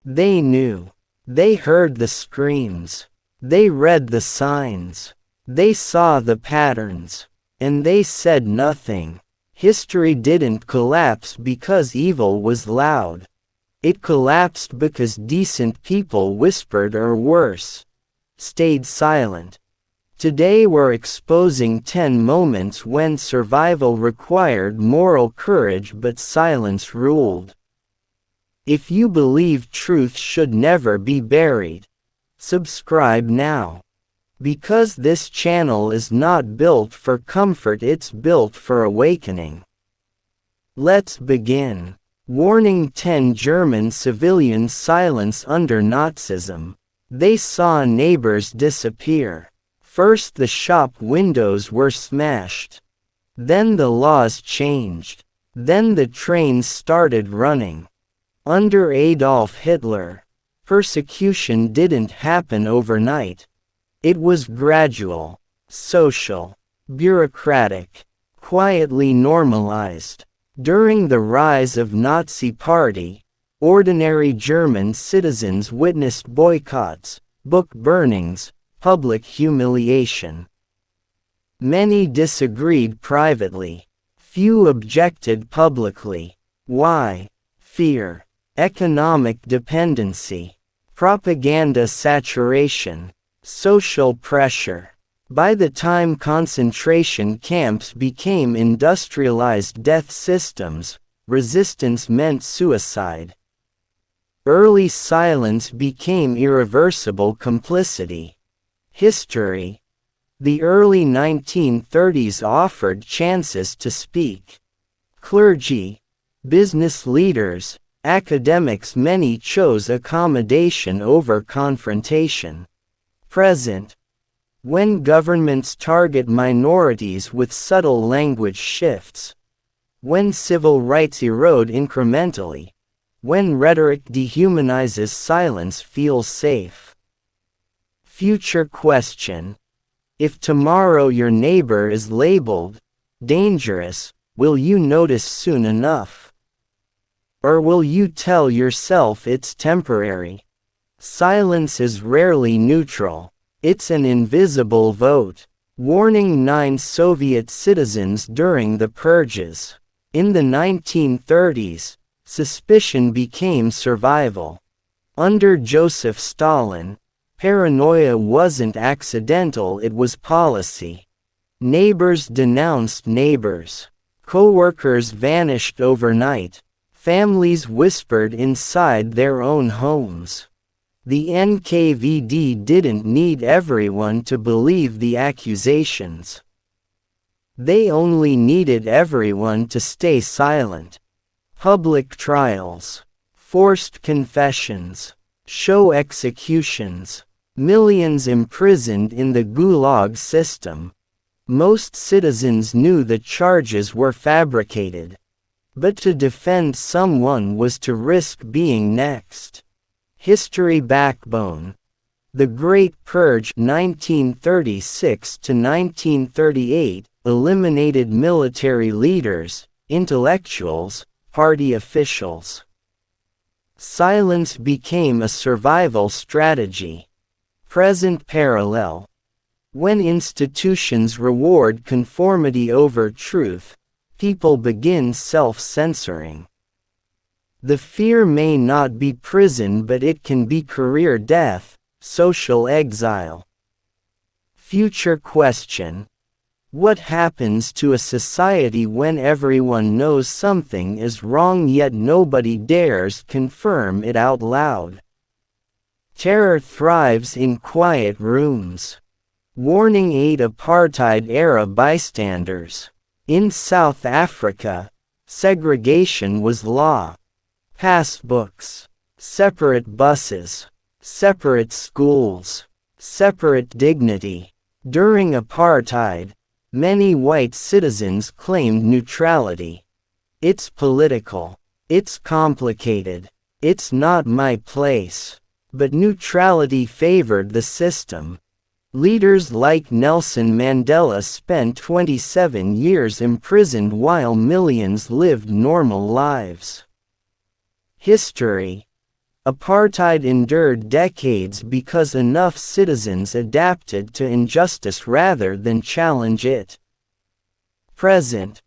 They knew. They heard the screams. They read the signs. They saw the patterns. And they said nothing. History didn't collapse because evil was loud. It collapsed because decent people whispered, or worse, stayed silent. Today we're exposing 10 moments when survival required moral courage but silence ruled. If you believe truth should never be buried, subscribe now. Because this channel is not built for comfort, it's built for awakening. Let's begin. Warning: 10 German civilians silence under Nazism. They saw neighbors disappear. First the shop windows were smashed. Then the laws changed. Then the trains started running. Under Adolf Hitler, persecution didn't happen overnight. It was gradual, social, bureaucratic, quietly normalized. During the rise of Nazi Party, ordinary German citizens witnessed boycotts, book burnings, public humiliation. Many disagreed privately. Few objected publicly. Why? Fear, economic dependency, propaganda saturation, social pressure. By the time concentration camps became industrialized death systems, resistance meant suicide. Early silence became irreversible complicity. History. The early 1930s offered chances to speak. Clergy, business leaders, academics, many chose accommodation over confrontation. Present. When governments target minorities with subtle language shifts. When civil rights erode incrementally. When rhetoric dehumanizes silence feels safe. Future question. If tomorrow your neighbor is labeled dangerous, will you notice soon enough? Or will you tell yourself it's temporary? Silence is rarely neutral. It's an invisible vote. Warning: 9 Soviet citizens during the purges. In the 1930s, suspicion became survival. Under Joseph Stalin, paranoia wasn't accidental, it was policy. Neighbors denounced neighbors. Co-workers vanished overnight. Families whispered inside their own homes. The NKVD didn't need everyone to believe the accusations. They only needed everyone to stay silent. Public trials, forced confessions, show executions, millions imprisoned in the Gulag system. Most citizens knew the charges were fabricated. But to defend someone was to risk being next. History backbone. The Great Purge 1936 to 1938 eliminated military leaders, intellectuals, party officials. Silence became a survival strategy. Present parallel. When institutions reward conformity over truth, people begin self-censoring. The fear may not be prison, but it can be career death, social exile. Future question. What happens to a society when everyone knows something is wrong yet nobody dares confirm it out loud? Terror thrives in quiet rooms. Warning: 8 apartheid-era bystanders. In South Africa, segregation was law. Passbooks, separate buses, separate schools, separate dignity. During apartheid, many white citizens claimed neutrality. It's political. It's complicated. It's not my place. But neutrality favored the system. Leaders like Nelson Mandela spent 27 years imprisoned while millions lived normal lives. History. Apartheid endured decades because enough citizens adapted to injustice rather than challenge it. Present.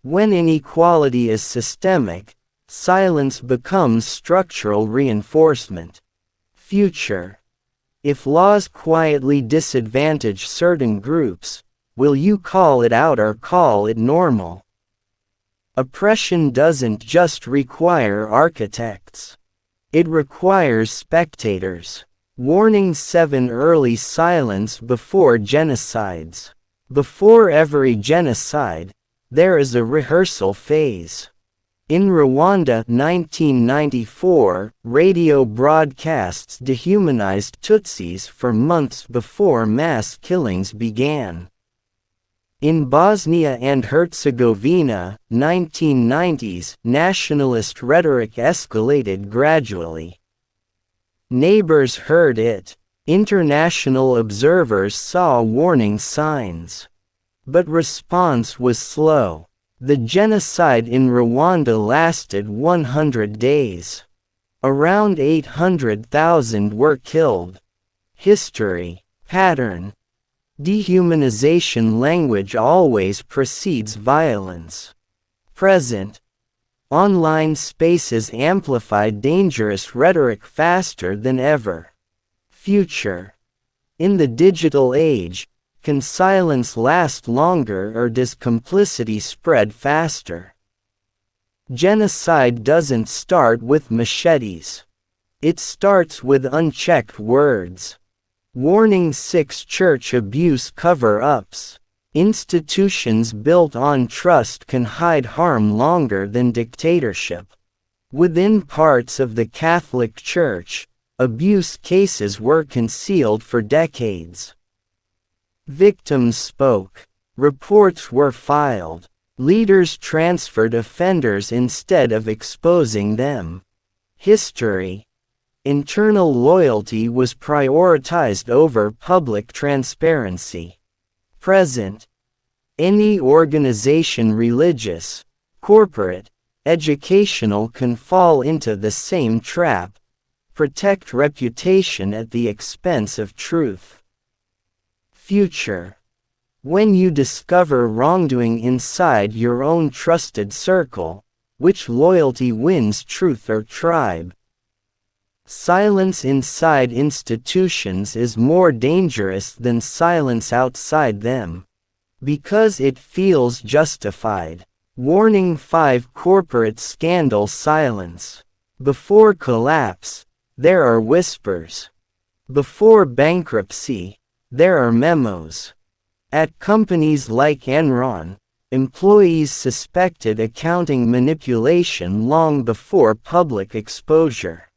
When inequality is systemic, silence becomes structural reinforcement. Future. If laws quietly disadvantage certain groups, will you call it out or call it normal? Oppression doesn't just require architects. It requires spectators. Warning 7 Early silence before genocides. Before every genocide, there is a rehearsal phase. In Rwanda 1994, radio broadcasts dehumanized Tutsis for months before mass killings began. In Bosnia and Herzegovina, 1990s, nationalist rhetoric escalated gradually. Neighbors heard it. International observers saw warning signs. But response was slow. The genocide in Rwanda lasted 100 days. Around 800,000 were killed. History. Pattern. Dehumanization language always precedes violence. Present. Online spaces amplify dangerous rhetoric faster than ever. Future. In the digital age, can silence last longer or does complicity spread faster? Genocide doesn't start with machetes. It starts with unchecked words. Warning 6 Church abuse cover-ups. Institutions built on trust can hide harm longer than dictatorship. Within parts of the Catholic Church, abuse cases were concealed for decades. Victims spoke. Reports were filed. Leaders transferred offenders instead of exposing them. History. Internal loyalty was prioritized over public transparency. Present. Any organization, religious, corporate, educational, can fall into the same trap. Protect reputation at the expense of truth. Future. When you discover wrongdoing inside your own trusted circle, which loyalty wins, truth or tribe? Silence inside institutions is more dangerous than silence outside them. Because it feels justified. Warning 5 Corporate scandal silence. Before collapse, there are whispers. Before bankruptcy, there are memos. At companies like Enron, employees suspected accounting manipulation long before public exposure.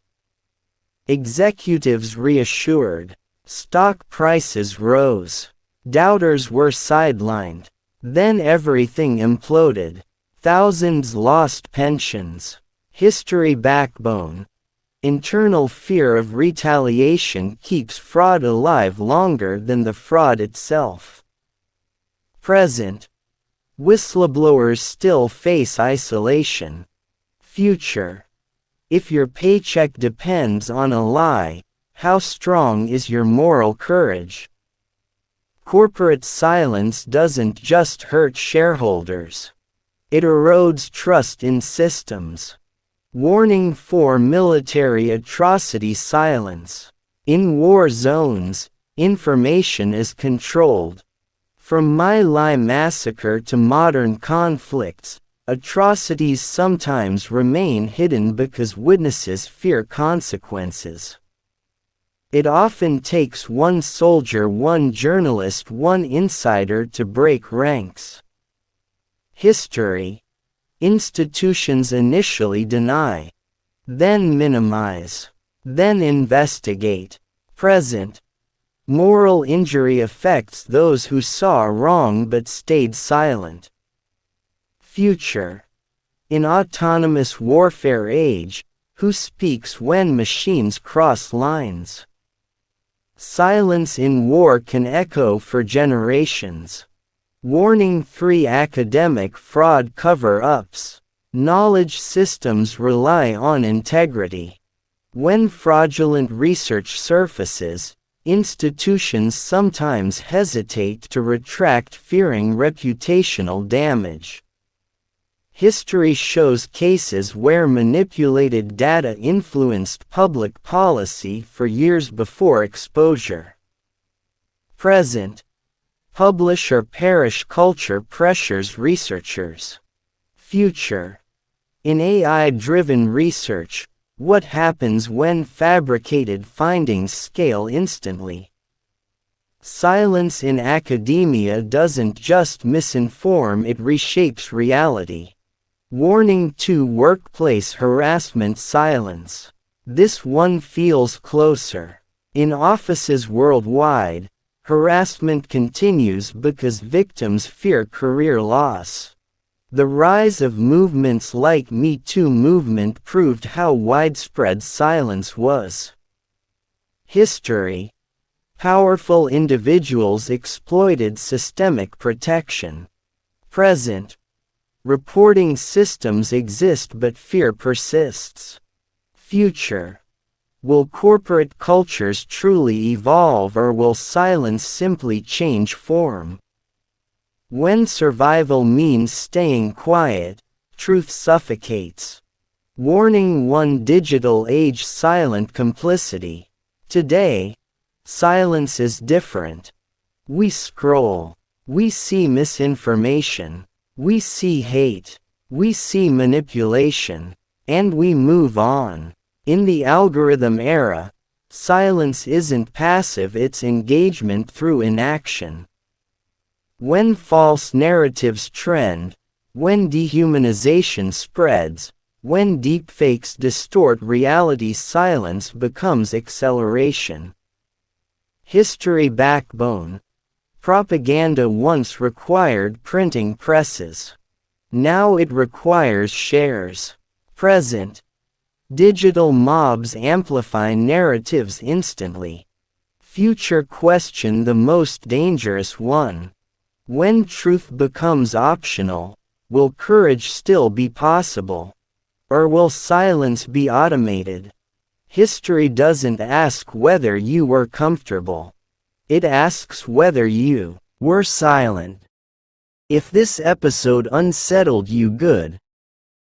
Executives reassured. Stock prices rose. Doubters were sidelined. Then everything imploded. Thousands lost pensions. History backbone. Internal fear of retaliation keeps fraud alive longer than the fraud itself. Present. Whistleblowers still face isolation. Future. If your paycheck depends on a lie, how strong is your moral courage? Corporate silence doesn't just hurt shareholders. It erodes trust in systems. Warning 4 Military atrocity silence. In war zones, information is controlled. From My Lai massacre to modern conflicts, atrocities sometimes remain hidden because witnesses fear consequences. It often takes one soldier, one journalist, one insider to break ranks. History. Institutions initially deny, then minimize, then investigate. Present. Moral injury affects those who saw wrong but stayed silent. Future. In autonomous warfare age, who speaks when machines cross lines? Silence in war can echo for generations. Warning 3 Academic fraud cover-ups. Knowledge systems rely on integrity. When fraudulent research surfaces, institutions sometimes hesitate to retract, fearing reputational damage. History shows cases where manipulated data influenced public policy for years before exposure. Present. Publish or perish culture pressures researchers. Future. In AI-driven research, what happens when fabricated findings scale instantly? Silence in academia doesn't just misinform, it reshapes reality. Warning to workplace harassment: silence. This one feels closer. In offices worldwide, harassment continues because victims fear career loss. The rise of movements like Me Too movement proved how widespread silence was. History. Powerful individuals exploited systemic protection. Present. Reporting systems exist but fear persists. Future. Will corporate cultures truly evolve, or will silence simply change form? When survival means staying quiet, truth suffocates. Warning: one digital age, silent complicity. Today, silence is different. We scroll. We see misinformation. We see hate. We see manipulation. And we move on. In the algorithm era, silence isn't passive, it's engagement through inaction. When false narratives trend, when dehumanization spreads, when deepfakes distort reality, silence becomes acceleration. History backbone. Propaganda once required printing presses. Now it requires shares. Present. Digital mobs amplify narratives instantly. Future question: the most dangerous one. When truth becomes optional, will courage still be possible? Or will silence be automated? History doesn't ask whether you were comfortable. It asks whether you were silent. If this episode unsettled you, good.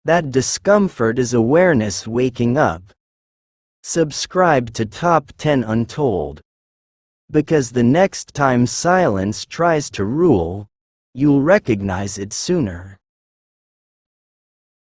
That discomfort is awareness waking up. Subscribe to Top 10 Untold. Because the next time silence tries to rule, you'll recognize it sooner.